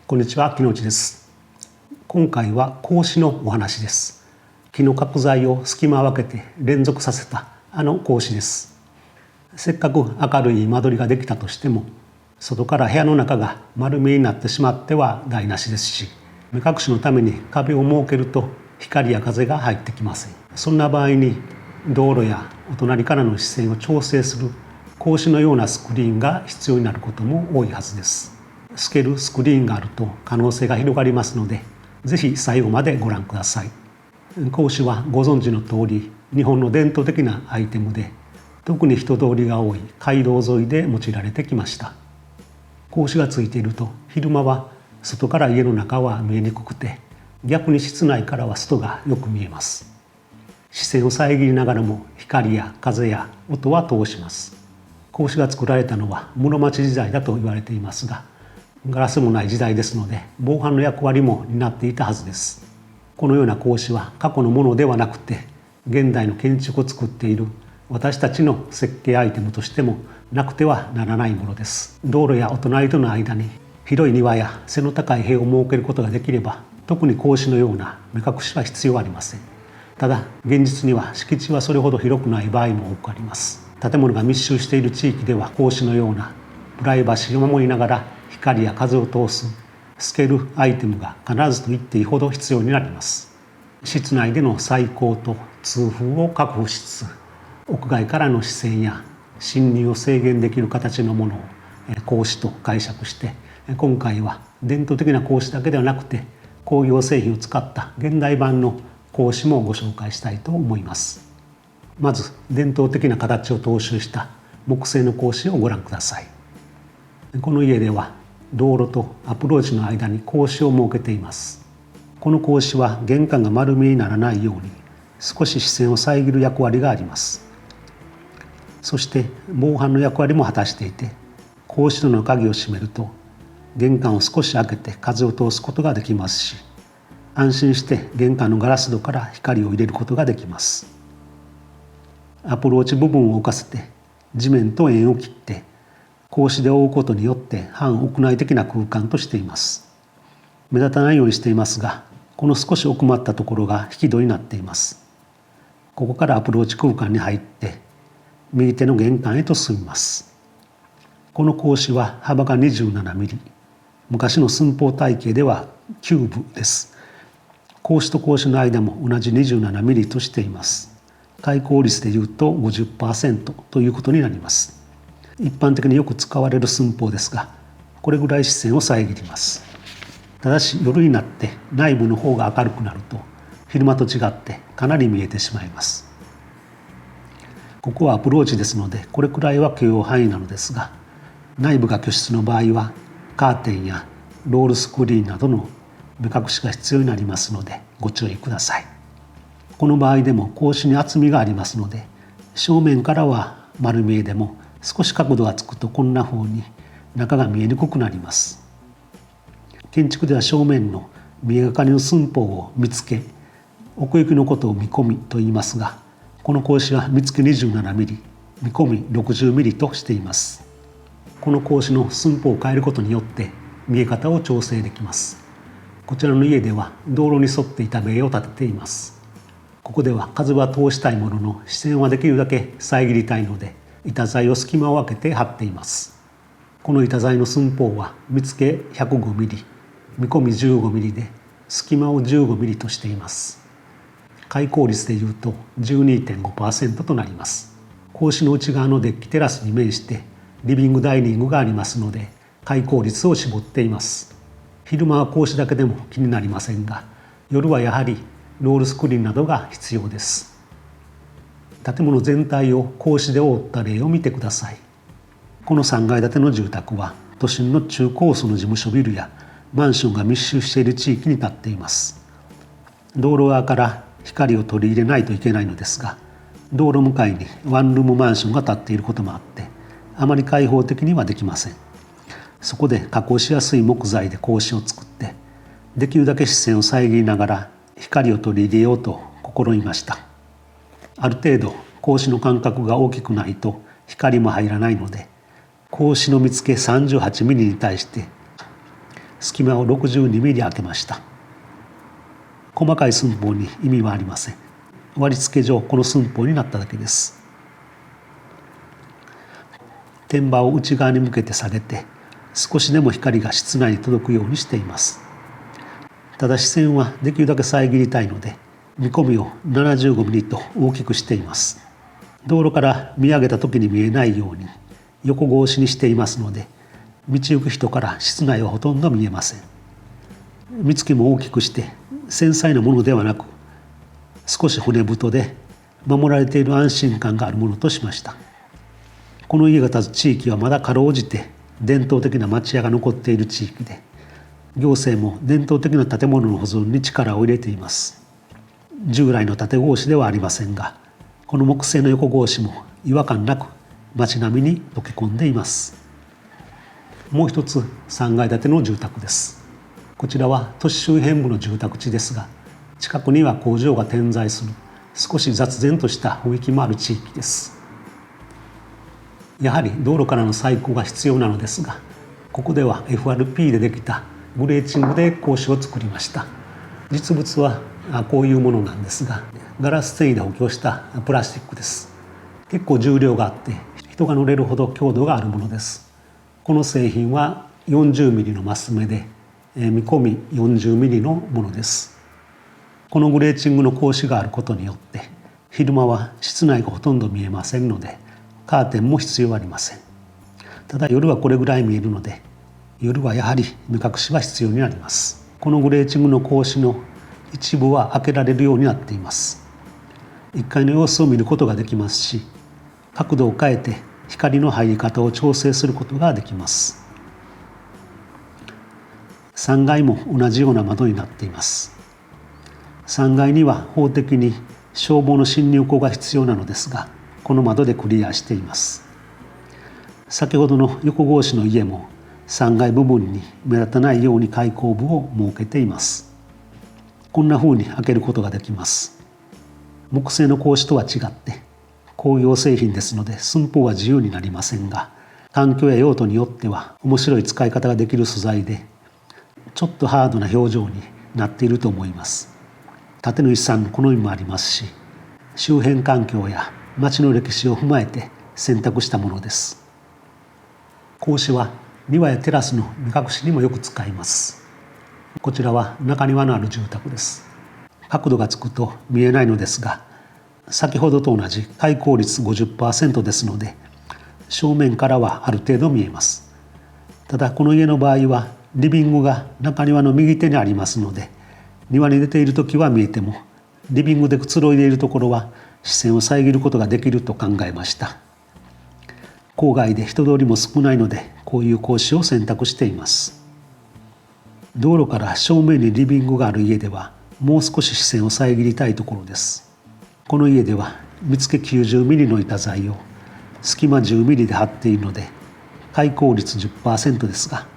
こんにちは、木之内です。今回は格子のお話です。木の角材を隙間を空けて連続させた格子です。せっかく明るい間取りができたとしても、外から部屋の中が丸見えになってしまっては台無しですし、目隠しのために壁を設けると光や風が入ってきません。そんな場合に道路やお隣からの視線を調整する格子のようなスクリーンが必要になることも多いはずです。透けるスクリーンがあると可能性が広がりますので、ぜひ最後までご覧ください。格子はご存知の通り、日本の伝統的なアイテムで、特に人通りが多い街道沿いで用いられてきました。格子がついていると昼間は外から家の中は見えにくくて、逆に室内からは外がよく見えます。視線を遮りながらも光や風や音は通します。格子が作られたのは室町時代だと言われていますが、ガラスもない時代ですので防犯の役割も担っていたはずです。このような格子は過去のものではなくて、現代の建築を作っている私たちの設計アイテムとしてもなくてはならないものです。道路やお隣との間に広い庭や背の高い塀を設けることができれば、特に格子のような目隠しは必要はありません。ただ現実には敷地はそれほど広くない場合も多くあります。建物が密集している地域では格子のようなプライバシーを守りながら光や風を通す透けるアイテムが必ずと言っていいほど必要になります。室内での採光と通風を確保しつつ、屋外からの視線や侵入を制限できる形のものを格子と解釈して、今回は伝統的な格子だけではなくて工業製品を使った現代版の格子もご紹介したいと思います。まず伝統的な形を踏襲した木製の格子をご覧ください。この家では道路とアプローチの間に格子を設けています。この格子は玄関が丸見えにならないように少し視線を遮る役割があります。そして防犯の役割も果たしていて、格子戸の鍵を閉めると玄関を少し開けて風を通すことができますし、安心して玄関のガラス戸から光を入れることができます。アプローチ部分を置かせて地面と縁を切って格子で覆うことによって半屋内的な空間としています。目立たないようにしていますが、この少し奥まったところが引き戸になっています。ここからアプローチ空間に入って右手の玄関へと進みます。この格子は幅が27ミリ、昔の寸法体系ではキューブです。格子と格子の間も同じ27ミリとしています。開口率でいうと 50% ということになります。一般的によく使われる寸法ですが、これぐらい視線を遮ります。ただし夜になって内部の方が明るくなると昼間と違ってかなり見えてしまいます。ここはアプローチですのでこれくらいは許容範囲なのですが、内部が居室の場合はカーテンやロールスクリーンなどの目隠しが必要になりますのでご注意ください。この場合でも格子に厚みがありますので、正面からは丸見えでも少し角度がつくとこんな風に中が見えにくくなります。建築では正面の見えがかりの寸法を見つけ、奥行きのことを見込みと言いますが、この格子は見つけ27ミリ、見込み60ミリとしています。この格子の寸法を変えることによって見え方を調整できます。こちらの家では道路に沿って板塀を立てています。ここでは風は通したいものの視線はできるだけ遮りたいので、板材を隙間を空けて張っています。この板材の寸法は見つけ105ミリ、見込み15ミリで隙間を15ミリとしています。開口率でいうと 12.5% となります。格子の内側のデッキテラスに面してリビングダイニングがありますので、開口率を絞っています。昼間は格子だけでも気になりませんが、夜はやはりロールスクリーンなどが必要です。建物全体を格子で覆った例を見てください。この3階建ての住宅は都心の中高層の事務所ビルやマンションが密集している地域に建っています。道路側から光を取り入れないといけないのですが、道路向かいにワンルームマンションが建っていることもあって、あまり開放的にはできません。そこで加工しやすい木材で格子を作って、できるだけ視線を遮りながら光を取り入れようと試みました。ある程度格子の間隔が大きくないと光も入らないので、格子の見つけ38ミリに対して隙間を62ミリ開けました。細かい寸法に意味はありません。割り付け上この寸法になっただけです。天板を内側に向けて下げて、少しでも光が室内に届くようにしています。ただ視線はできるだけ遮りたいので、見込みを75ミリと大きくしています。道路から見上げた時に見えないように横格子にしていますので、道行く人から室内はほとんど見えません。見付けも大きくして繊細なものではなく、少し骨太で守られている安心感があるものとしました。この家が建つ地域はまだかろうじて伝統的な町屋が残っている地域で、行政も伝統的な建物の保存に力を入れています。従来の縦格子ではありませんが、この木製の横格子も違和感なく町並みに溶け込んでいます。もう一つ3階建ての住宅です。こちらは都市周辺部の住宅地ですが、近くには工場が点在する少し雑然とした雰囲気もある地域です。やはり道路からの採光が必要なのですが、ここでは FRP でできたグレーチングで格子を作りました。実物はこういうものなんですが、ガラス繊維で補強したプラスチックです。結構重量があって人が乗れるほど強度があるものです。この製品は40ミリのマス目で、見込み40ミリのものです。このグレーチングの格子があることによって昼間は室内がほとんど見えませんので、カーテンも必要ありません。ただ夜はこれぐらい見えるので、夜はやはり目隠しは必要になります。このグレーチングの格子の一部は開けられるようになっています。1階の様子を見ることができますし、角度を変えて光の入り方を調整することができます。3階も同じような窓になっています。3階には法的に消防の侵入口が必要なのですが、この窓でクリアしています。先ほどの横格子の家も3階部分に目立たないように開口部を設けています。こんな風に開けることができます。木製の格子とは違って工業製品ですので寸法は自由になりませんが、環境や用途によっては面白い使い方ができる素材で、ちょっとハードな表情になっていると思います。建主さんの好みもありますし、周辺環境や町の歴史を踏まえて選択したものです。格子は庭やテラスの目隠しにもよく使います。こちらは中庭のある住宅です。角度がつくと見えないのですが、先ほどと同じ開口率 50% ですので、正面からはある程度見えます。ただこの家の場合はリビングが中庭の右手にありますので、庭に出ているときは見えても、リビングでくつろいでいるところは視線を遮ることができると考えました。郊外で人通りも少ないので、こういう格子を選択しています。道路から正面にリビングがある家ではもう少し視線を遮りたいところです。この家では見付け90ミリの板材を隙間10ミリで貼っているので、開口率 10% ですが、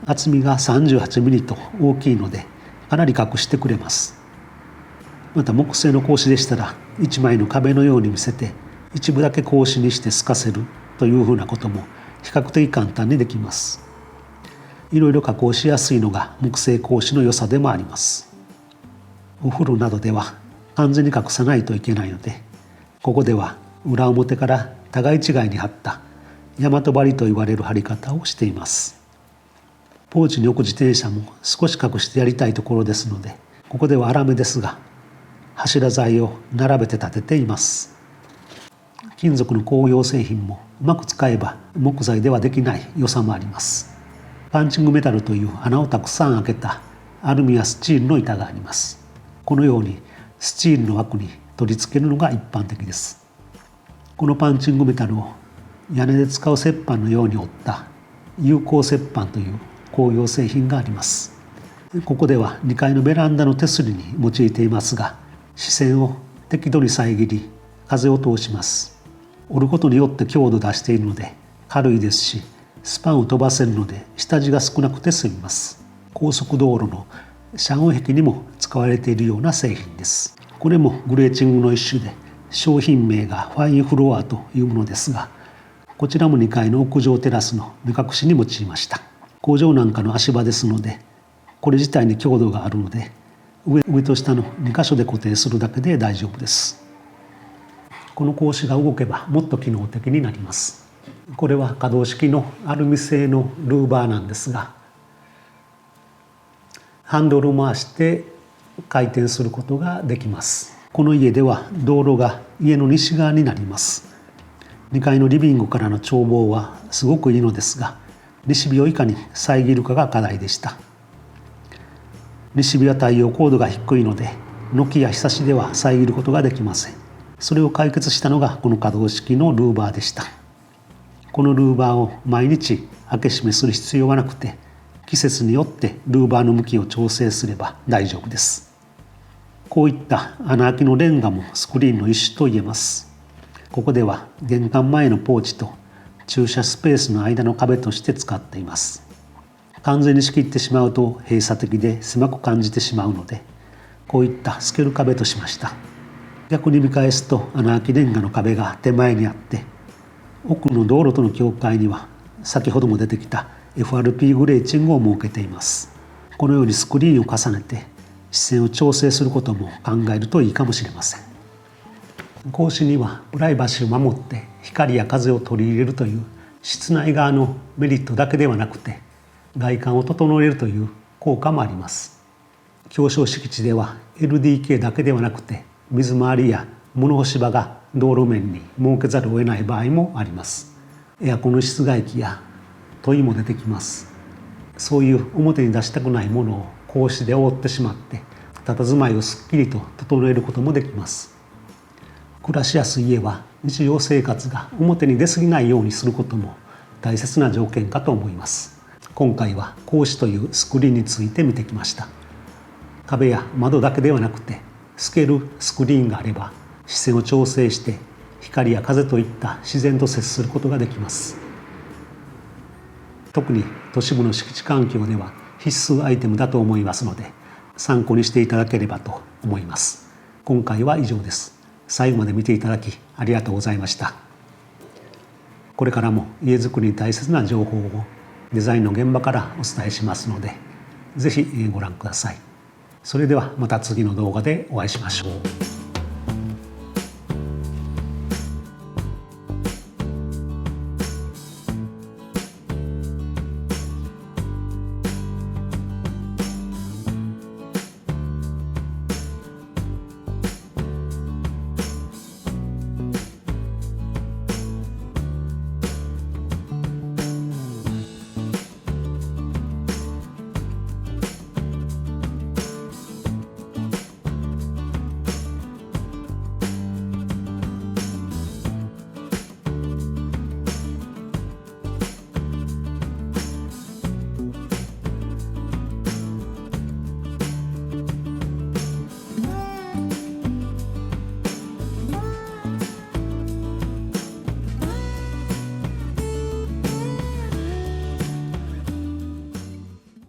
厚みが38ミリと大きいのでかなり隠してくれます。また木製の格子でしたら一枚の壁のように見せて一部だけ格子にして透かせるというふうなことも比較的簡単にできます。いろいろ加工しやすいのが木製格子の良さでもあります。お風呂などでは完全に隠さないといけないので、ここでは裏表から互い違いに貼った大和張りと言われる貼り方をしています。ポーチに置く自転車も少し隠してやりたいところですので、ここでは粗めですが柱材を並べて立てています。金属の工業製品もうまく使えば木材ではできない良さもあります。パンチングメタルという穴をたくさん開けたアルミやスチールの板があります。このようにスチールの枠に取り付けるのが一般的です。このパンチングメタルを屋根で使う折板のように折った有効折板という工業製品があります。ここでは2階のベランダの手すりに用いていますが、視線を適度に遮り風を通します。折ることによって強度を出しているので軽いですし、スパンを飛ばせるので下地が少なくて済みます。高速道路の遮音壁にも使われているような製品です。これもグレーチングの一種で、商品名がファインフロアというものですが、こちらも2階の屋上テラスの目隠しに用いました。工場なんかの足場ですので、これ自体に強度があるので、上と下の2箇所で固定するだけで大丈夫です。この格子が動けばもっと機能的になります。これは可動式のアルミ製のルーバーなんですが、ハンドルを回して回転することができます。この家では道路が家の西側になります。2階のリビングからの眺望はすごくいいのですが、西日をいかに遮るかが課題でした。西日は太陽高度が低いので、軒やひさしでは遮ることができません。それを解決したのがこの可動式のルーバーでした。このルーバーを毎日開け閉めする必要はなくて、季節によってルーバーの向きを調整すれば大丈夫です。こういった穴開きのレンガもスクリーンの一種と言えます。ここでは玄関前のポーチと駐車スペースの間の壁として使っています。完全に仕切ってしまうと閉鎖的で狭く感じてしまうので、こういった透ける壁としました。逆に見返すと穴開きレンガの壁が手前にあって、奥の道路との境界には先ほども出てきた FRP グレーチングを設けています。このようにスクリーンを重ねて視線を調整することも考えるといいかもしれません。格子にはプライバシーを守って光や風を取り入れるという室内側のメリットだけではなくて、外観を整えるという効果もあります。狭小敷地では LDK だけではなくて、水回りや物干し場が道路面に設けざるを得ない場合もあります。エアコンの室外機や問いも出てきます。そういう表に出したくないものを格子で覆ってしまって、佇まいをすっきりと整えることもできます。暮らしやすい家は日常生活が表に出過ぎないようにすることも大切な条件かと思います。今回は格子というスクリーンについて見てきました。壁や窓だけではなくて、透けるスクリーンがあれば視線を調整して光や風といった自然と接することができます。特に都市部の敷地環境では必須アイテムだと思いますので、参考にしていただければと思います。今回は以上です。最後まで見ていただきありがとうございました。これからも家づくりに大切な情報をデザインの現場からお伝えしますので、ぜひご覧ください。それではまた次の動画でお会いしましょう。